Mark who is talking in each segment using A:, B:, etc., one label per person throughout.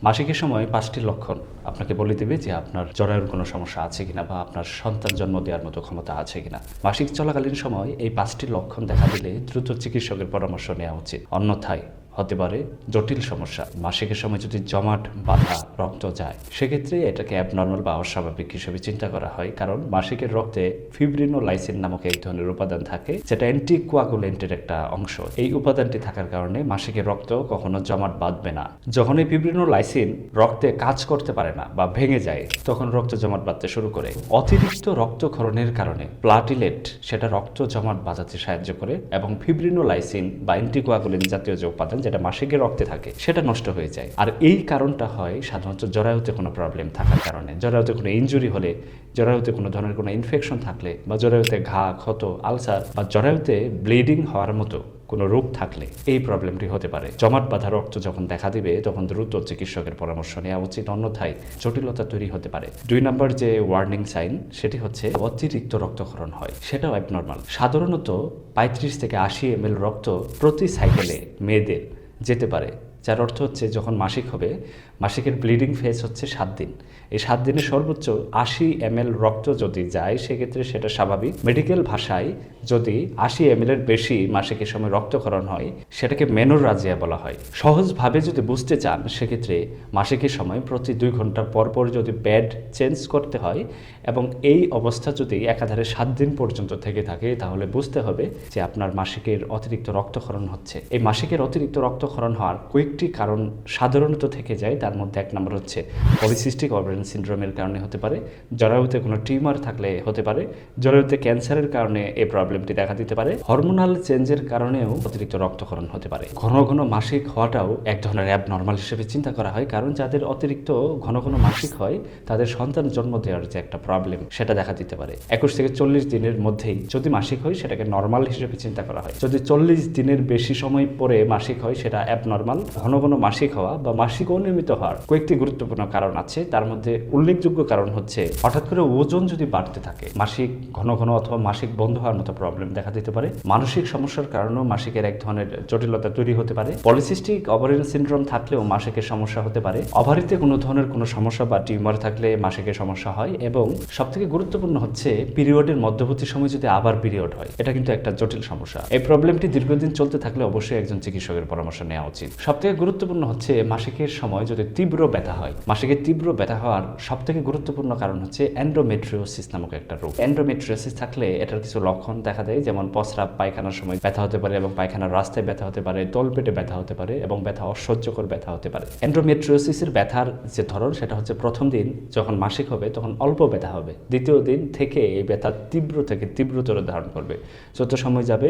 A: মাসিকের সময় 5টি লক্ষণ আপনাকে বলে দেবে যে আপনার জরায়ুর কোনো সমস্যা আছে কিনা বা আপনার সন্তান জন্ম দেওয়ার মতো ক্ষমতা আছে কিনা। মাসিক চলাকালীন সময় এই 5টি লক্ষণ দেখা দিলে দ্রুত চিকিৎসকের পরামর্শ নেওয়া উচিত, অন্যথায় হতে পারে জটিল সমস্যা। মাসিকের সময় যদি জমাট বাঁধা রক্ত যায় সেক্ষেত্রে এটাকে অ্যাবনর্মাল বা অস্বাভাবিক হিসেবে চিন্তা করা হয়, কারণ মাসিকের রক্তে ফিব্রিনোলাইসিন নামক এক ধরনের উপাদান থাকে, যেটা অ্যান্টিকোয়াগুলেন্টের একটা অংশ। এই উপাদানটি থাকার কারণে মাসিকের রক্ত কখনো জমাট বাঁধবে না। যখন এই ফিব্রিনোলাইসিন রক্তে কাজ করতে পারে না বা ভেঙে যায় তখন রক্ত জমাট বাঁধতে শুরু করে। অতিরিক্ত রক্তক্ষরণের কারণে প্লাটিলেট সেটা রক্ত জমাট বাঁধাতে সাহায্য করে এবং ফিব্রিনোলাইসিন বা অ্যান্টিকোয়াগুলেন্ট জাতীয় যে উপাদান যেটা মাসিকের রক্তে থাকে সেটা নষ্ট হয়ে যায়। আর এই কারণটা হয় সাধারণত জরায়ুতে কোনো প্রবলেম থাকার কারণে। জরায়ুতে কোনো ইনজুরি হলে, জরায়ুতে কোনো ধরনের কোনো ইনফেকশন থাকলে বা জরায়ুতে ঘা, ক্ষত, আলসার বা জরায়ুতে ব্লিডিং হওয়ার মতো কোনো রোগ থাকলে এই প্রবলেমটি হতে পারে। জমাট বাঁধা রক্ত যখন দেখা দিবে তখন দ্রুত চিকিৎসকের পরামর্শ নেওয়া উচিত, অন্যথায় জটিলতা তৈরি হতে পারে। 2 নম্বর যে ওয়ার্নিং সাইন সেটি হচ্ছে অতিরিক্ত রক্তক্ষরণ হয়, সেটাও অ্যাবনর্মাল। সাধারণত 35 থেকে 80 ml রক্ত প্রতি সাইকেলে মেয়েদের যেতে পারে, যার অর্থ হচ্ছে যখন মাসিক হবে, মাসিকের ব্লিডিং ফেজ হচ্ছে 7 দিন। এই 7 দিনে সর্বোচ্চ 80 ml রক্ত যদি যায় সেক্ষেত্রে সেটা স্বাভাবিক। মেডিকেল ভাষায় যদি 80 ml এর বেশি মাসিকের সময় রক্তক্ষরণ হয় সেটাকে মেনোরাজিয়া বলা হয়। সহজভাবে যদি বুঝতে চান সেক্ষেত্রে মাসিকের সময় প্রতি 2 ঘন্টা পর পর যদি প্যাড চেঞ্জ করতে হয় এবং এই অবস্থা যদি একাধারে 7 দিন পর্যন্ত থেকে থাকে তাহলে বুঝতে হবে যে আপনার মাসিকের অতিরিক্ত রক্তক্ষরণ হচ্ছে। এই মাসিকের অতিরিক্ত রক্তক্ষরণ হওয়ার কয়েকটি কারণ সাধারণত থেকে যায়, তার মধ্যে 1 নম্বর হচ্ছে পলিসিস্টিক ওভারিয়ান সিনড্রোমের কারণে হতে পারে, জরায়ুতে কোনো টিউমার থাকলে হতে পারে, জরায়ুতে ক্যান্সারের কারণে এই প্রবলেমটি দেখা দিতে পারে, হরমোনাল চেঞ্জের কারণেও অতিরিক্ত রক্তক্ষরণ হতে পারে। ঘন ঘন মাসিক হওয়াটাও এক ধরনের অ্যাবনর্মাল হিসেবে চিন্তা করা হয়, কারণ যাদের অতিরিক্ত ঘন ঘন মাসিক হয় তাদের সন্তান জন্ম দেওয়ার যে একটা প্রবলেম সেটা দেখা দিতে পারে। 21 থেকে 40 দিনের মধ্যেই যদি মাসিক হয় সেটাকে নর্মাল হিসেবে চিন্তা করা হয়। যদি 40 দিনের বেশি সময় পরে মাসিক হয় সেটা অ্যাবনর্মাল। ঘন ঘন মাসিক হওয়া বা মাসিক অনিয়মিত হওয়ার কয়েকটি গুরুত্বপূর্ণ কারণ আছে, তার মধ্যে উল্লেখযোগ্য কারণ হচ্ছে হঠাৎ করে ওজন যদি বাড়তে থাকে, মাসিক ঘন ঘন অথবা মাসিক বন্ধ হওয়ার মতো প্রবলেম দেখা দিতে পারে, মানসিক সমস্যার কারণেও মাসিকের এক ধরনের জটিলতা তৈরি হতে পারে, পলিসিস্টিক ওভারিয়ান সিনড্রোম থাকলেও মাসিকের সমস্যা হতে পারে, ওভারিতে কোনো ধরনের কোনো সমস্যা বা টিউমার থাকলে মাসিকের সমস্যা হয়, এবং সবথেকে গুরুত্বপূর্ণ হচ্ছে পিরিয়ডের মধ্যবর্তী সময় যদি আবার পিরিয়ড হয়, এটা কিন্তু একটা জটিল সমস্যা। এই প্রবলেমটি দীর্ঘদিন চলতে থাকলে অবশ্যই একজন চিকিৎসকের পরামর্শ নেওয়া উচিত। সবথেকে গুরুত্বপূর্ণ হচ্ছে মাসিকের সময় যদি তীব্র ব্যথা হয়। মাসিকের তীব্র ব্যথা হওয়ার সবথেকে গুরুত্বপূর্ণ কারণ হচ্ছে এন্ডোমেট্রিওসিস নামক একটা রোগ। এন্ডোমেট্রিওসিস থাকলে এটার কিছু লক্ষণ দেখা দেয়, যেমন প্রস্রাব পায়খানার সময় ব্যথা হতে পারে এবং পায়খানার রাস্তায় ব্যথা হতে পারে, তলপেটে ব্যথা হতে পারে এবং ব্যথা অসহ্যকর ব্যথা হতে পারে। এন্ডোমেট্রিওসিসের ব্যথার যে ধরন সেটা হচ্ছে প্রথম দিন যখন মাসিক হবে তখন অল্প ব্যথা হবে, দ্বিতীয় দিন থেকে এই ব্যথা তীব্র থেকে তীব্রতর ধারণ করবে, যত সময় যাবে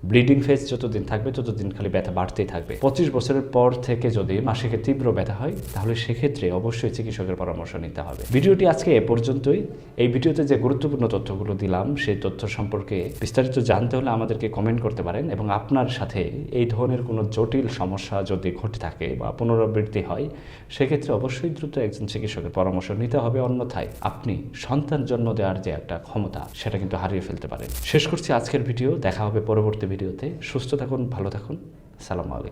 A: ব্লিডিং ফেজ যতদিন থাকবে ততদিন খালি ব্যথা বাড়তেই থাকবে। 25 বছরের পর থেকে যদি মাসিকে তীব্র ব্যথা হয় তাহলে সেক্ষেত্রে অবশ্যই চিকিৎসকের পরামর্শ নিতে হবে। ভিডিওটি আজকে এ পর্যন্তই। এই ভিডিওতে যে গুরুত্বপূর্ণ তথ্যগুলো দিলাম সেই তথ্য সম্পর্কে বিস্তারিত জানতে হলে আমাদেরকে কমেন্ট করতে পারেন, এবং আপনার সাথে এই ধরনের কোনো জটিল সমস্যা যদি ঘটে থাকে বা পুনরাবৃত্তি হয় সেক্ষেত্রে অবশ্যই দ্রুত একজন চিকিৎসকের পরামর্শ নিতে হবে, অন্যথায় আপনি সন্তান জন্ম দেওয়ার যে একটা ক্ষমতা সেটা কিন্তু হারিয়ে ফেলতে পারেন। শেষ করছি আজকের ভিডিও, দেখা হবে পরবর্তী ভিডিওতে। সুস্থ থাকুন, ভালো থাকুন, আসসালামু আলাইকুম।